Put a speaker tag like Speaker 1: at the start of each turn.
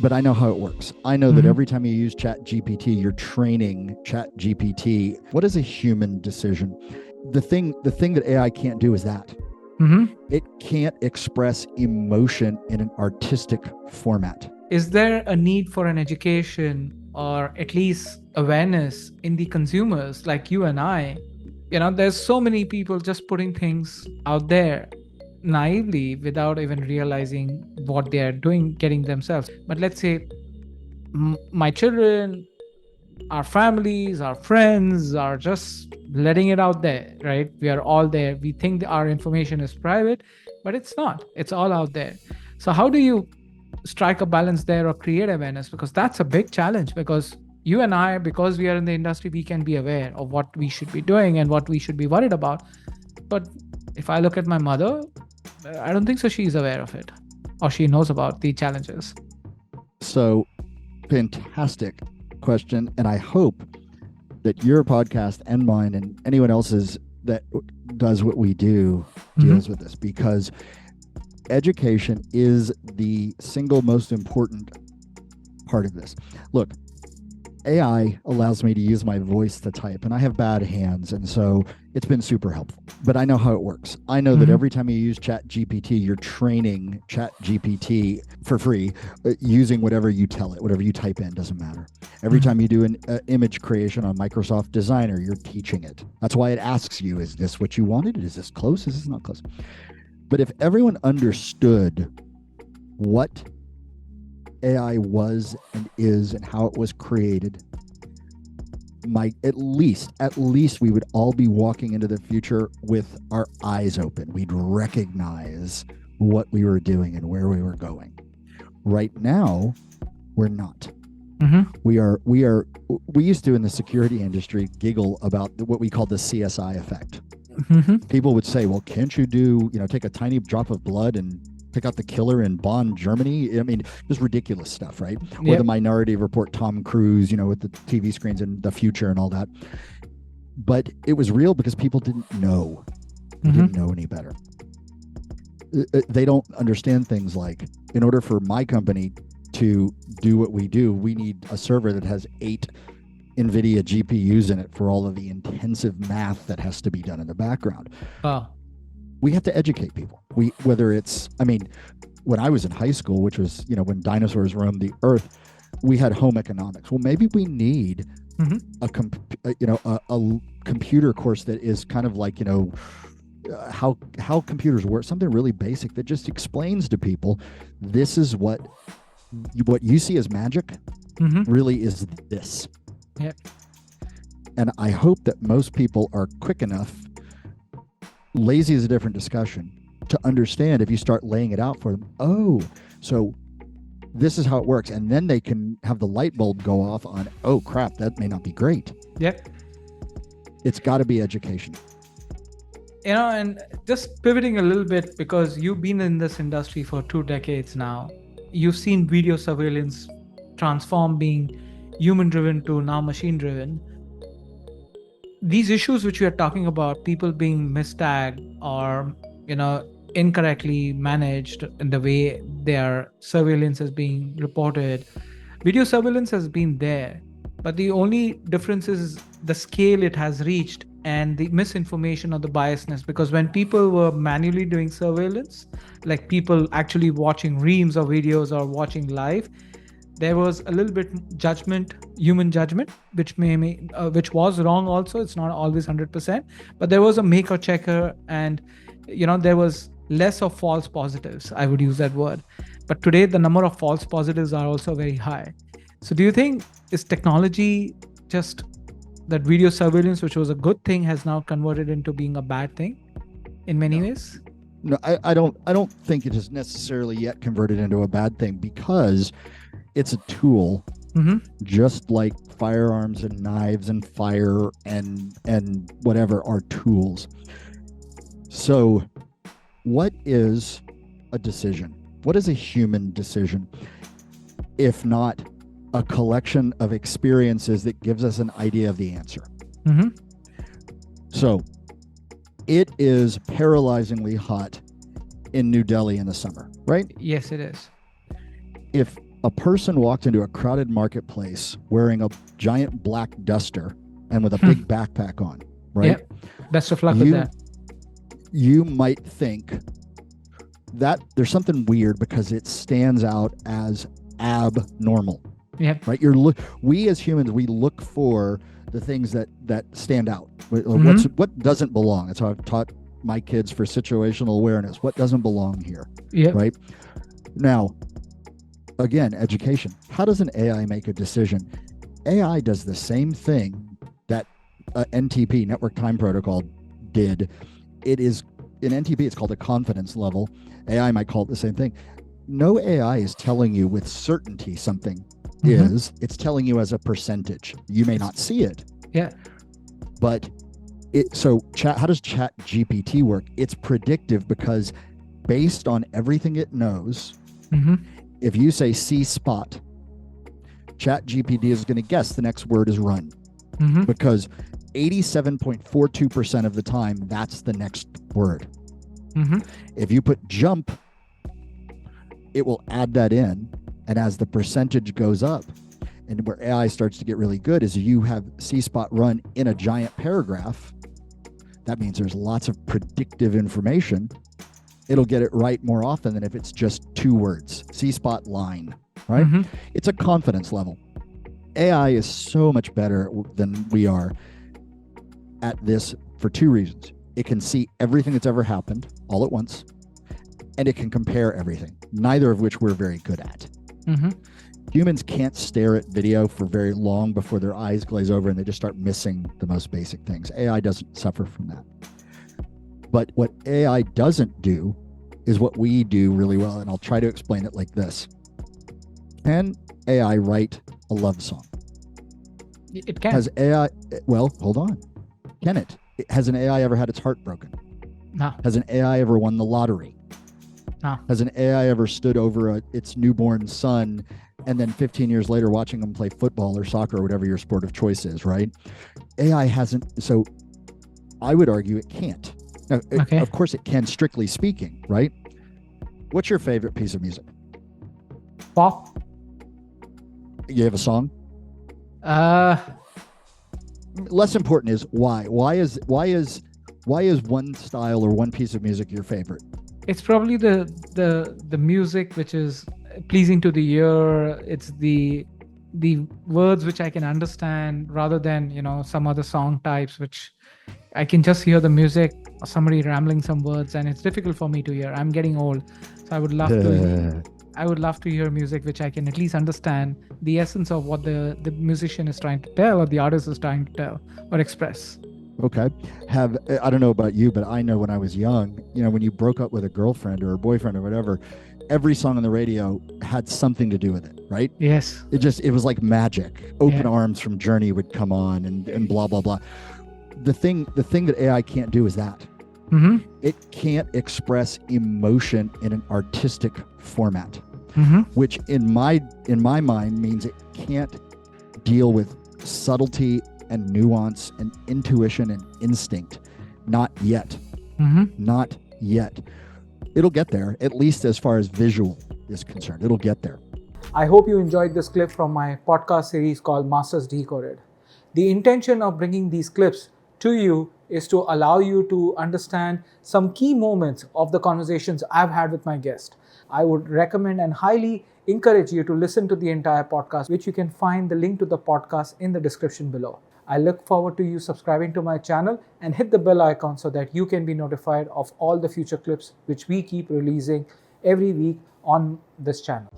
Speaker 1: but I know how it works. I know that
Speaker 2: Mm-hmm.
Speaker 1: every time you use Chat GPT, you're training Chat GPT. What is a human decision? The thing that AI can't do is that
Speaker 2: Mm-hmm.
Speaker 1: it can't express emotion in an artistic format.
Speaker 2: Is there a need for an education or at least awareness in the consumers like you and I? There's so many people just putting things out there naively without even realizing what they are doing, getting themselves. But let's say my children, our families, our friends are just letting it out there, right? We are all there. We think that our information is private, but it's not. It's all out there. So, how do you strike a balance there or create awareness? Because that's a big challenge. Because you and I, because we are in the industry, we can be aware of what we should be doing and what we should be worried about. But if I look at my mother, I don't think so she's aware of it or she knows about the challenges.
Speaker 1: So, fantastic question. And I hope that your podcast and mine and anyone else's that does what we do
Speaker 2: Mm-hmm.
Speaker 1: deals with this, because education is the single most important part of this. Look, AI allows me to use my voice to type, and I have bad hands, and so it's been super helpful. But I know how it works. I know that
Speaker 2: Mm-hmm.
Speaker 1: every time you use Chat GPT, you're training Chat GPT for free, using whatever you tell it, whatever you type in, doesn't matter. Every
Speaker 2: Mm-hmm.
Speaker 1: time you do an image creation on Microsoft Designer, you're teaching it. That's why it asks you, is this what you wanted? Is this close? Is this not close? But if everyone understood what AI was and is and how it was created, at least we would all be walking into the future with our eyes open. We'd recognize what we were doing and where we were going. Right now, we're not.
Speaker 2: Mm-hmm.
Speaker 1: We used to in the security industry giggle about what we call the CSI effect.
Speaker 2: Mm-hmm.
Speaker 1: People would say, well, can't you take a tiny drop of blood and pick out the killer in Bonn, Germany? I mean, just ridiculous stuff, right? Or the
Speaker 2: Yep.
Speaker 1: Minority Report, Tom Cruise, with the TV screens and the future and all that. But it was real because people didn't know. They
Speaker 2: Mm-hmm.
Speaker 1: didn't know any better. They don't understand things like, in order for my company to do what we do, we need a server that has 8 NVIDIA GPUs in it for all of the intensive math that has to be done in the background.
Speaker 2: Oh.
Speaker 1: We have to educate people. When I was in high school, which was, when dinosaurs roamed the earth, we had home economics. Well, maybe we need
Speaker 2: Mm-hmm.
Speaker 1: a computer course that is kind of like, how computers work, something really basic that just explains to people, this is what you see as magic
Speaker 2: Mm-hmm.
Speaker 1: really is this.
Speaker 2: Yep.
Speaker 1: And I hope that most people are quick enough, lazy is a different discussion, to understand if you start laying it out for them. Oh, so this is how it works. And then they can have the light bulb go off on, oh crap, that may not be great.
Speaker 2: Yep.
Speaker 1: It's got to be education.
Speaker 2: And just pivoting a little bit, because you've been in this industry for 2 decades now, you've seen video surveillance transform being human driven to now machine driven. These issues which we are talking about, people being mistagged or incorrectly managed in the way their surveillance is being reported, video surveillance has been there, but the only difference is the scale it has reached and the misinformation or the biasness. Because when people were manually doing surveillance, like people actually watching reams of videos or watching live, there was a little bit human judgment, which was wrong also. It's not always 100%, but there was a maker checker, and there was less of false positives, I would use that word. But today the number of false positives are also very high. So do you think, is technology just that video surveillance, which was a good thing, has now converted into being a bad thing in many ways?
Speaker 1: No, I don't think it is necessarily yet converted into a bad thing, because it's a tool,
Speaker 2: Mm-hmm.
Speaker 1: just like firearms and knives and fire and whatever are tools. So what is a decision? What is a human decision, if not a collection of experiences that gives us an idea of the answer?
Speaker 2: Mm-hmm.
Speaker 1: So it is paralyzingly hot in New Delhi in the summer, right?
Speaker 2: Yes, it is.
Speaker 1: If a person walked into a crowded marketplace wearing a giant black duster and with a big backpack on, right?
Speaker 2: Yeah. Best of luck with that.
Speaker 1: You might think that there's something weird because it stands out as abnormal.
Speaker 2: Yeah.
Speaker 1: Right. We as humans, we look for the things that stand out. What doesn't belong. That's how I've taught my kids for situational awareness. What doesn't belong here?
Speaker 2: Yeah.
Speaker 1: Right. Now, again, education. How does an AI make a decision? AI does the same thing that NTP, Network Time Protocol, did. It is in NTP, it's called a confidence level. AI might call it the same thing. No AI is telling you with certainty something is. It's telling you as a percentage. You may not see it.
Speaker 2: Yeah.
Speaker 1: But how does Chat GPT work? It's predictive because based on everything it knows, if you say see spot, Chat GPT is going to guess the next word is run because 87.42% of the time, that's the next word. If you put jump, it will add that in. And as the percentage goes up, and where AI starts to get really good is you have C-spot run in a giant paragraph. That means there's lots of predictive information. It'll get it right more often than if it's just 2 words. C-spot line, right? It's a confidence level. AI is so much better than we are at this for 2 reasons. It can see everything that's ever happened all at once, and it can compare everything, neither of which we're very good at. Humans can't stare at video for very long before their eyes glaze over and they just start missing the most basic things. AI doesn't suffer from that. But what AI doesn't do is what we do really well, and I'll try to explain it like this. Can AI write a love song?
Speaker 2: It can.
Speaker 1: Has AI, well, hold on. Can it? Has an AI ever had its heart broken?
Speaker 2: No.
Speaker 1: Has an AI ever won the lottery?
Speaker 2: No.
Speaker 1: Has an AI ever stood over its newborn son and then 15 years later watching them play football or soccer or whatever your sport of choice is, right? AI hasn't, so I would argue it can't. Now, of course it can, strictly speaking, right? What's your favorite piece of music?
Speaker 2: Pop.
Speaker 1: You have a song? Less important is why. Why is one style or one piece of music your favorite?
Speaker 2: It's probably the music which is pleasing to the ear. It's the words which I can understand rather than some other song types which I can just hear the music or somebody rambling some words and it's difficult for me to hear. I'm getting old, so I would love to hear music which I can at least understand the essence of what the musician is trying to tell or the artist is trying to tell or express.
Speaker 1: Okay. I don't know about you, but I know when I was young, when you broke up with a girlfriend or a boyfriend or whatever, every song on the radio had something to do with it, right?
Speaker 2: Yes.
Speaker 1: It was like magic. Open Arms from Journey would come on and blah, blah, blah. The thing that AI can't do is that. It can't express emotion in an artistic format, which in my mind means it can't deal with subtlety and nuance and intuition and instinct. Not yet. Not yet. It'll get there, at least as far as visual is concerned. It'll get there.
Speaker 2: I hope you enjoyed this clip from my podcast series called Masters Decoded. The intention of bringing these clips to you is to allow you to understand some key moments of the conversations I've had with my guest. I would recommend and highly encourage you to listen to the entire podcast, which you can find the link to the podcast in the description below. I look forward to you subscribing to my channel and hit the bell icon so that you can be notified of all the future clips which we keep releasing every week on this channel.